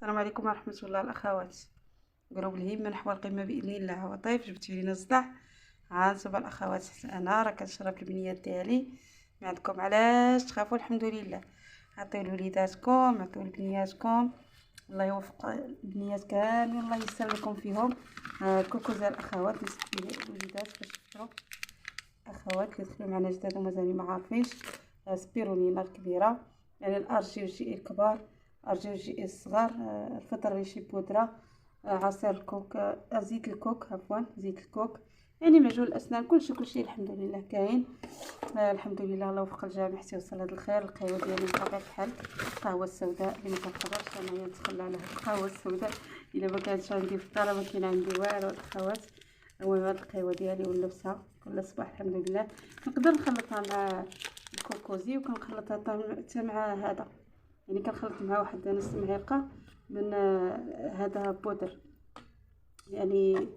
السلام عليكم ورحمة الله الأخوات. جروب الهمة نحو القمة بإذن الله. عواطف جبت لينا الصداع. عازبة الأخوات، أنا راه كنشرب البنيات ديالي. ما عندكم علاش تخافوا، الحمد لله. عطيو لوليداتكم، عطيو لبنياتكم، الله يوفق البنيات كاملين، الله يسر لكم فيهم. كوكو زي الأخوات نسقي الوليدات باش تفطروا. أخوات اللي دخلوا معنا جداد ومازالين ما عارفينش، سبيرولينا الكبيرة، يعني الار جي وجي الكبار، ار جي وجي الصغار، الفطر ريشي بودرة، عصير الكوك، زيت الكوك، عفوا زيت الكوك، يعني معجون الأسنان، كلشي الحمد لله كاين. الحمد لله، الله يوفق الجميع حتى يوصل هذا الخير. القهوة ديالي بطبيعة الحال القهوة السوداء اللي مكنقدرش انايا نتخلى على هاد القهوة السوداء، الا ما كانتش عندي في الدار ما كاين عندي والو. الأخوات، المهم هاد القهوة ديالي ونلبسها كل صباح الحمد لله. نقدر نخلطها مع الكوكوزي وكنخلطها حتى مع هذا، يعني كنخلط مع واحد نص معلقة من هذا بودر، يعني